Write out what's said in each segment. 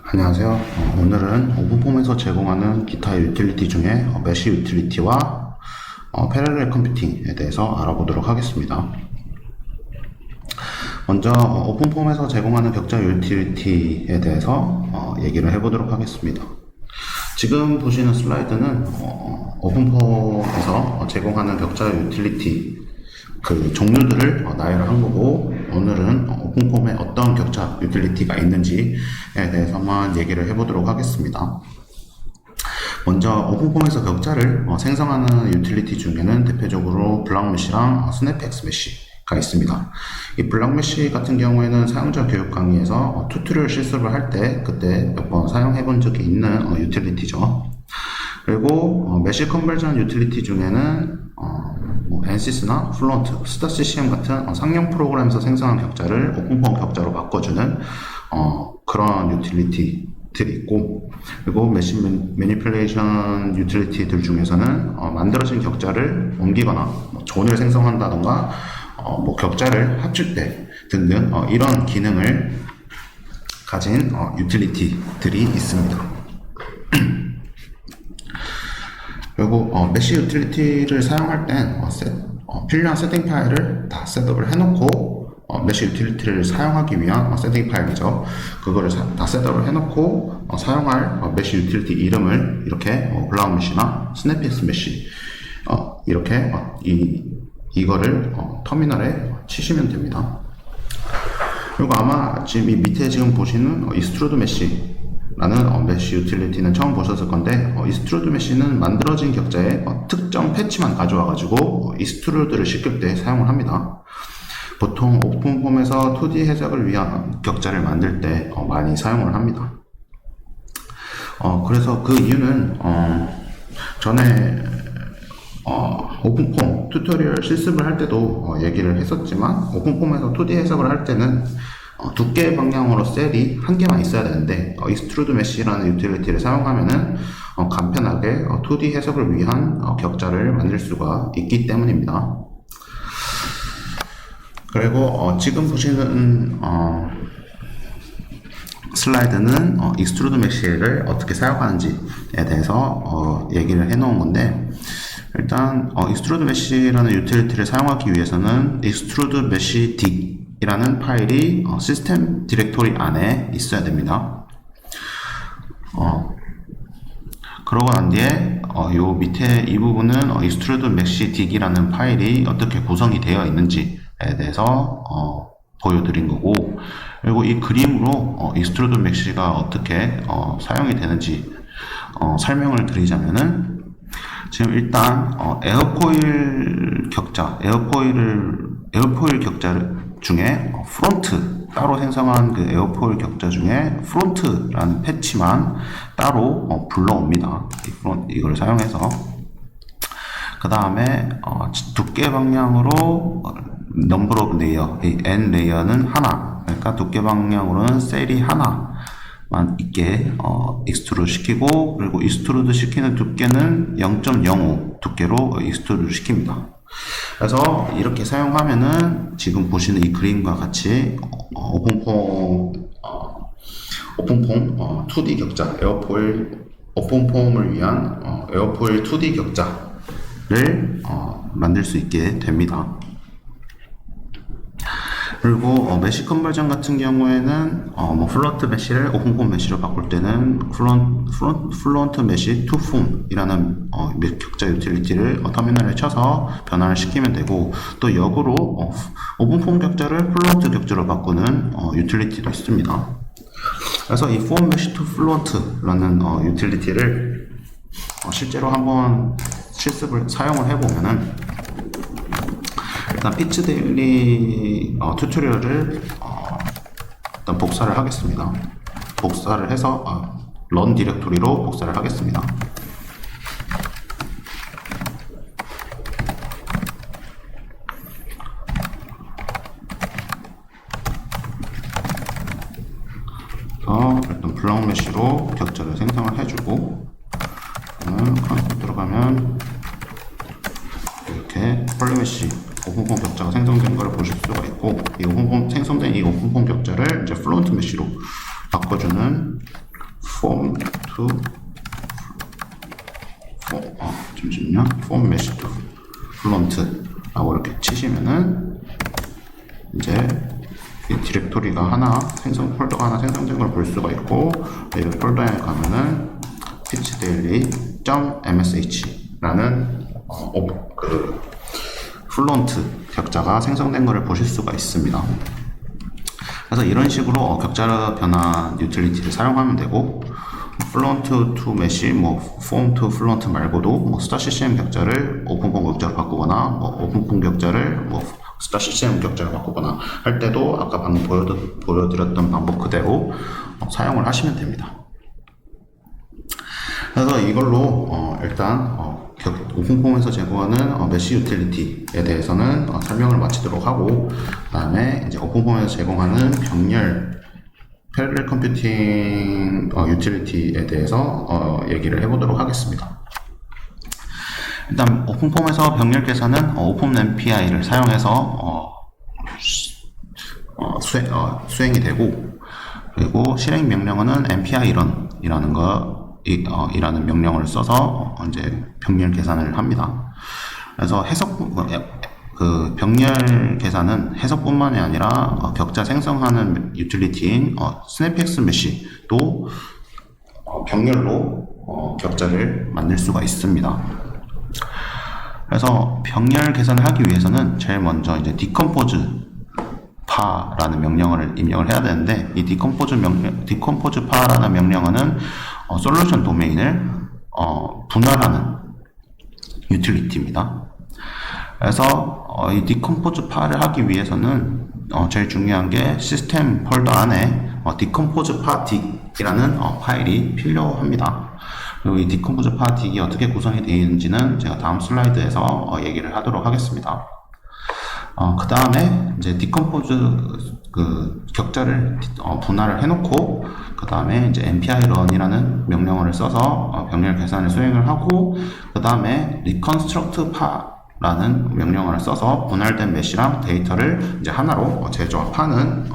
안녕하세요. 오늘은 오픈폼에서 제공하는 기타 유틸리티 중에 메쉬 유틸리티와 패러렐 컴퓨팅에 대해서 알아보도록 하겠습니다. 먼저 오픈폼에서 제공하는 격자 유틸리티에 대해서 얘기를 해보도록 하겠습니다. 지금 보시는 슬라이드는 오픈폼에서 제공하는 격자 유틸리티 그 종류들을 나열을 한 거고, 오늘은 오픈폼에 어떤 격자 유틸리티가 있는지에 대해서만 얘기를 해보도록 하겠습니다. 먼저 오픈폼에서 격자를 생성하는 유틸리티 중에는 대표적으로 블락메쉬랑 스냅엑스 메쉬가 있습니다. 이 블락메쉬 같은 경우에는 사용자 교육 강의에서 튜토리얼 실습을 할 때 그때 몇 번 사용해 본 적이 있는 유틸리티죠. 그리고 메쉬 컨버전 유틸리티 중에는 NCS나 플론트, 스타CCM 같은 상용 프로그램에서 생성한 격자를 오픈폼 격자로 바꿔주는 그런 유틸리티들이 있고, 그리고 메쉬 매니플레이션 유틸리티들 중에서는 만들어진 격자를 옮기거나 존을 생성한다던가 격자를 합칠 때 등등 이런 기능을 가진 유틸리티들이 있습니다. 그리고 메쉬 유틸리티를 사용할 땐 필요한 세팅 파일을 다 셋업을 해놓고, 메쉬 유틸리티를 사용하기 위한 세팅 파일이죠. 그거를 다 셋업을 해놓고 사용할 메쉬 유틸리티 이름을 이렇게 블락메쉬나 스냅엑스 메쉬 이렇게 이거를 터미널에 치시면 됩니다. 그리고 아마 지금 이 밑에 지금 보시는 익스트루드 메쉬 라는 메쉬 유틸리티는 처음 보셨을 건데, 익스트루드 메쉬는 만들어진 격자에 특정 패치만 가져와가지고 익스트루드를 시킬 때 사용을 합니다. 보통 오픈폼에서 2D 해석을 위한 격자를 만들 때 많이 사용을 합니다. 그래서 그 이유는 전에 오픈폼 튜토리얼 실습을 할 때도 얘기를 했었지만, 오픈폼에서 2D 해석을 할 때는 두께 방향으로 셀이 한 개만 있어야 되는데, 익스트루드 메쉬라는 유틸리티를 사용하면은 간편하게 2D 해석을 위한 격자를 만들 수가 있기 때문입니다. 그리고 지금 보시는 슬라이드는 익스트루드 메쉬를 어떻게 사용하는지에 대해서 얘기를 해 놓은 건데, 일단 익스트루드 메쉬라는 유틸리티를 사용하기 위해서는 익스트루드 메쉬 딕 이라는 파일이 시스템 디렉토리 안에 있어야 됩니다. 그러고 난 뒤에 요 밑에 이 부분은 extrude mesh dig이라는 파일이 어떻게 구성이 되어 있는지에 대해서 보여드린 거고, 그리고 이 그림으로 extrude mesh가 어떻게 사용이 되는지 설명을 드리자면은, 지금 일단 에어포일 격자 중에 프론트 따로 생성한 그 에어포일 격자 중에 프론트라는 패치만 따로 불러옵니다. 이걸 사용해서 그 다음에 두께 방향으로 넘버 오브 레이어, n 레이어는 하나, 그러니까 두께 방향으로는 셀이 하나만 있게 익스트루드 시키고, 그리고 익스트루드 시키는 두께는 0.05 두께로 익스트루드 시킵니다. 그래서 이렇게 사용하면은 지금 보시는 이 그림과 같이 오픈폼 2D 격자, 오픈폼을 위한 에어포일 2D 격자를 만들 수 있게 됩니다. 그리고 메쉬 컨버전 같은 경우에는 플런트 메쉬를 오픈폼 메쉬로 바꿀 때는 플런트 메쉬 투 폼이라는 격자 유틸리티를 터미널에 쳐서 변환을 시키면 되고, 또 역으로 오픈폼 격자를 플런트 격자로 바꾸는 유틸리티도 있습니다. 그래서 이 폼 메쉬 투 플런트라는 유틸리티를 실제로 한번 실습을 사용을 해보면은, 일단 피치 데일리 튜토리얼을 일단 복사를 하겠습니다. 복사를 해서 런 디렉토리로 복사를 하겠습니다. 일단 블럭 메쉬로 격자를 생성을 해주고, 컨셉 들어가면 이렇게 폴리메쉬 오픈폼 격자가 생성된 걸 보실 수가 있고, 이 생성된 이 오픈폼 격자를 이제 플론트 메쉬로 바꿔주는 form to 잠시만요. form mesh to front라고 이렇게 치시면은 이제 이 디렉토리가 하나 폴더가 하나 생성된 걸 볼 수가 있고, 이 폴더에 가면은 pitchdaily.msh라는 그 플론트 격자가 생성된 것을 보실 수가 있습니다. 그래서 이런 식으로 격자 변환 유틸리티를 사용하면 되고, 플론트 투 메시, 폼 투 플론트 말고도 스타 CCM 격자를 오픈폼 격자로 바꾸거나 오픈폼 격자를 스타 CCM 격자로 바꾸거나 할 때도 아까 방금 보여드렸던 방법 그대로 사용을 하시면 됩니다. 그래서 이걸로 일단 오픈폼에서 제공하는 메시 유틸리티에 대해서는 설명을 마치도록 하고, 그 다음에 이제 오픈폼에서 제공하는 병렬 패러렐 컴퓨팅 유틸리티에 대해서 얘기를 해보도록 하겠습니다. 일단 오픈폼에서 병렬 계산은 오픈 MPI를 사용해서 수행이 되고, 그리고 실행 명령어는 MPI run이라는 이라는 명령어를 써서 이제 병렬 계산을 합니다. 그래서 그 병렬 계산은 해석뿐만이 아니라 격자 생성하는 유틸리티인 스냅X 메시도 병렬로 격자를 만들 수가 있습니다. 그래서 병렬 계산을 하기 위해서는 제일 먼저 이제 디컴포즈 파라는 명령어를 입력을 해야 되는데, 이 디컴포즈 파라는 명령어는 솔루션 도메인을 분할하는 유틸리티입니다. 그래서 이 디컴포즈 파를 하기 위해서는 제일 중요한 게 시스템 폴더 안에 디컴포즈 파 딕이라는 파일이 필요합니다. 그리고 이 디컴포즈 파 딕이 어떻게 구성이 되어 있는지는 제가 다음 슬라이드에서 얘기를 하도록 하겠습니다. 그 다음에 이제 디컴포즈 그 격자를 분할을 해놓고, 그 다음에 이제 MPI run이라는 명령어를 써서 병렬 계산을 수행을 하고, 그 다음에 reconstruct 파라는 명령어를 써서 분할된 메시랑 데이터를 이제 하나로 재조합하는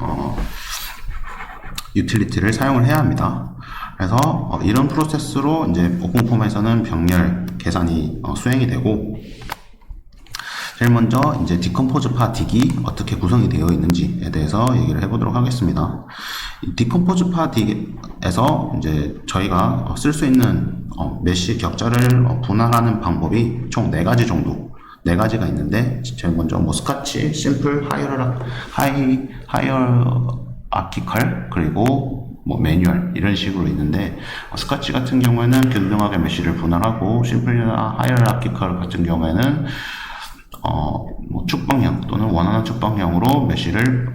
유틸리티를 사용을 해야 합니다. 그래서 이런 프로세스로 이제 오픈폼에서는 병렬 계산이 수행이 되고, 제일 먼저 이제 디컴포즈 파 딕이 어떻게 구성이 되어 있는지에 대해서 얘기를 해보도록 하겠습니다. 디컴포즈 파 딕에서 이제 저희가 쓸 수 있는 메시 격자를 분할하는 방법이 총 4가지 정도, 4가지가 있는데, 제일 먼저 스카치, 심플, 하이어아키컬, 그리고 매뉴얼 이런 식으로 있는데, 스카치 같은 경우에는 균등하게 메시를 분할하고, 심플이나 하이어아키컬 같은 경우에는 축방형 또는 원하는 축방형으로 메시를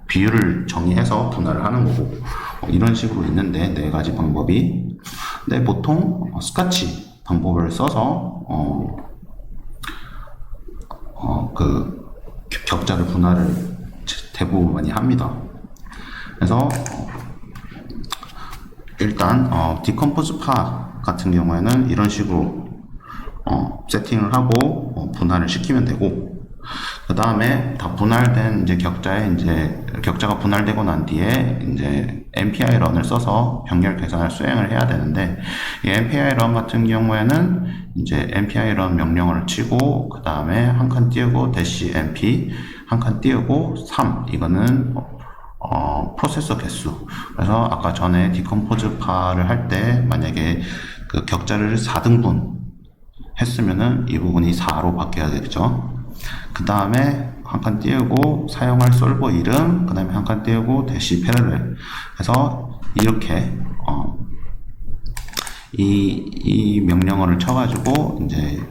비율을 정의해서 분할을 하는 거고, 이런 식으로 있는데 4가지 방법이. 근데 보통 스카치 방법을 써서 그 격자를 분할을 대부분 많이 합니다. 그래서 일단 디컴포즈 파 같은 경우에는 이런 식으로 세팅을 하고 분할을 시키면 되고, 그 다음에 다 분할된 이제 격자가 분할되고 난 뒤에 이제 MPI run을 써서 병렬 계산을 수행을 해야 되는데, 이 MPI run 같은 경우에는 이제 MPI run 명령어를 치고, 그 다음에 한 칸 띄우고 대시 MP 한 칸 띄우고 3, 이거는 프로세서 개수. 그래서 아까 전에 디컴포즈 파를 할 때 만약에 그 격자를 4등분 했으면은 이 부분이 4로 바뀌어야 되겠죠. 그 다음에 한 칸 띄우고 사용할 솔버 이름, 그 다음에 한 칸 띄우고 대시 패러렐 해서 이렇게 이 명령어를 쳐가지고 이제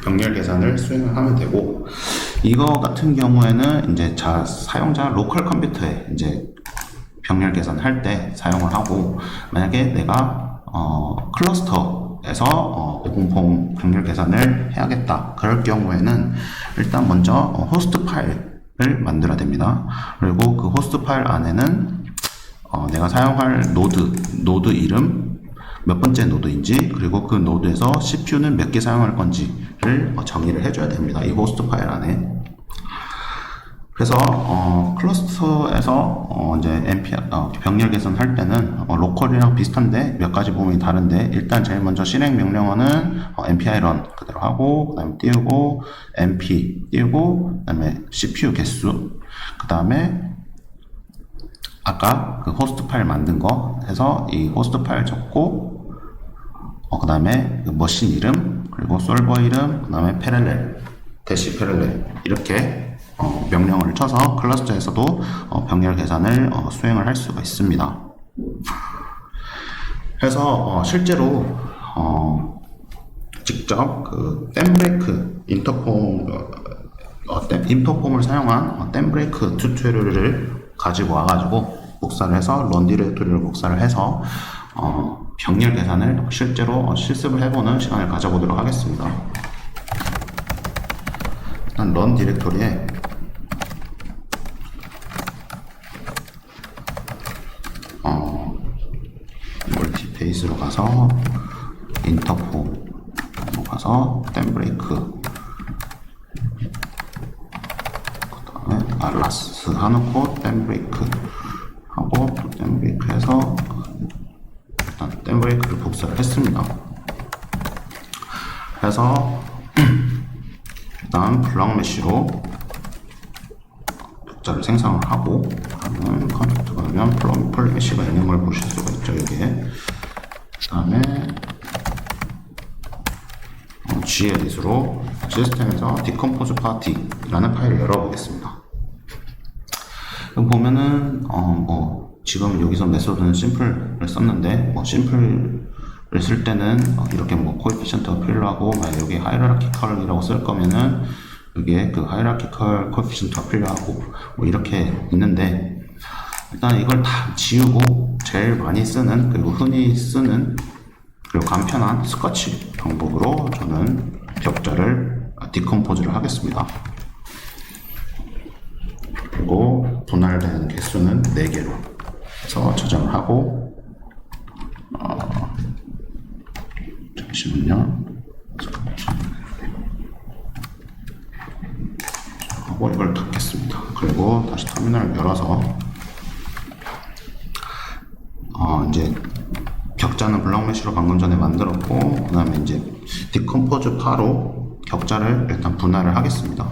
병렬 계산을 수행을 하면 되고, 이거 같은 경우에는 이제 사용자 로컬 컴퓨터에 이제 병렬 계산할 때 사용을 하고, 만약에 내가 클러스터에서 오픈폼 병렬 계산을 해야겠다 그럴 경우에는 일단 먼저 호스트 파일을 만들어야 됩니다. 그리고 그 호스트 파일 안에는 내가 사용할 노드 이름, 몇 번째 노드인지, 그리고 그 노드에서 CPU는 몇 개 사용할 건지를 정의를 해줘야 됩니다. 이 호스트 파일 안에. 그래서 클러스터에서 이제 병렬 개선할 때는 로컬이랑 비슷한데 몇 가지 부분이 다른데, 일단 제일 먼저 실행 명령어는 npy run 그대로 하고, 그다음에 띄우고 np 띄우고, 그다음에 cpu 개수, 그다음에 아까 그 호스트 파일 만든 거 해서 이 호스트 파일 적고, 그 다음에 그 머신 이름, 그리고 솔버 이름, 그 다음에 패럴렐, 대시 패럴렐, 이렇게 명령어를 쳐서 클러스터에서도 병렬 계산을 수행을 할 수가 있습니다. 그래서 실제로 직접 그 댐브레이크 인터폼을 사용한 댐브레이크 튜토리얼을 가지고 와가지고 복사를 해서 런 디렉토리를 복사를 해서 병렬 계산을 실제로 실습을 해보는 시간을 가져보도록 하겠습니다. 일단 런 디렉토리에 멀티페이스로 가서 인터폼 가서 댐브레이크, 그 다음에 알라스 하놓고 댐브레이크 하고, 또 댐브레이크 해서 일단 댐브레이크를 복사를 했습니다. 그래서 일단 블럭 메쉬로 격자를 생성을 하고, 그러면 컴퓨터 가면 블럭 메쉬가 있는 걸 보실 수가 있죠. 여기에. 그 다음에 gedit으로 시스템에서 decompose party라는 파일을 열어보겠습니다. 보면은 지금 여기서 메소드는 심플을 썼는데, 심플을 쓸 때는 이렇게 코에피션트가 필요하고, 여기 하이라키컬이라고 쓸 거면은 여기에 그 하이라키컬 코에피션트가 필요하고 이렇게 있는데, 일단 이걸 다 지우고 제일 많이 쓰는, 그리고 흔히 쓰는, 그리고 간편한 스커치 방법으로 저는 격자를 디컴포즈를 하겠습니다. 그리고 분할되는 개수는 4개로 해서 저장을 하고, 잠시만요. 하고 이걸 닫겠습니다. 그리고 다시 터미널을 열어서 이제 격자는 블럭 메쉬로 방금 전에 만들었고, 그 다음에 이제 디컴포즈 파로 격자를 일단 분할을 하겠습니다.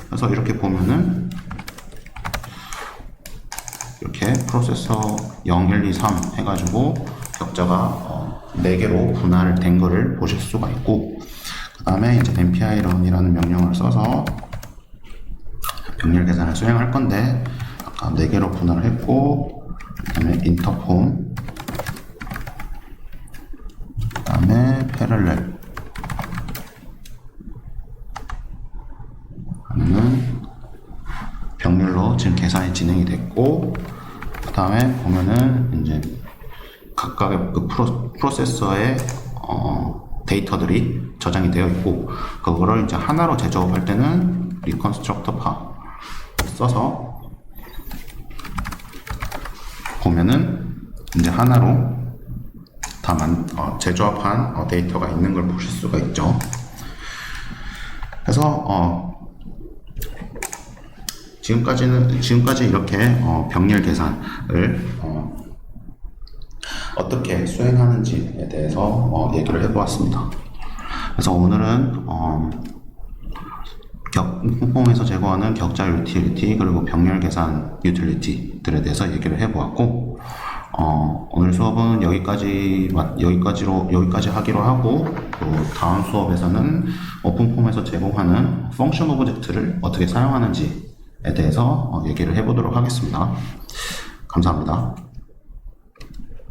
그래서 이렇게 보면은 이렇게 프로세서 0, 1, 2, 3 해가지고 격자가 4개로 분할된 거를 보실 수가 있고, 그 다음에 이제 npy run이라는 명령을 써서 병렬 계산을 수행할 건데, 아까 4개로 분할을 했고, 그 다음에 인터폼, 그 다음에 패럴렐 하면은 병렬로 지금 계산이 진행이 됐고, 그 다음에 보면은 이제 각각의 그 프로세서의 데이터들이 저장이 되어 있고, 그거를 이제 하나로 재조합할 때는 리컨스트럭터 파 써서 보면은 이제 하나로 다 재조합한 데이터가 있는 걸 보실 수가 있죠. 그래서 지금까지 이렇게 병렬 계산을 어떻게 수행하는지에 대해서 얘기를 해보았습니다. 그래서 오늘은 폼에서 제공하는 격자 유틸리티, 그리고 병렬 계산 유틸리티들에 대해서 얘기를 해보았고, 오늘 수업은 여기까지 하기로 하고, 또 다음 수업에서는 오픈폼에서 제공하는 펑션 오브젝트를 어떻게 사용하는지에 대해서 얘기를 해보도록 하겠습니다. 감사합니다.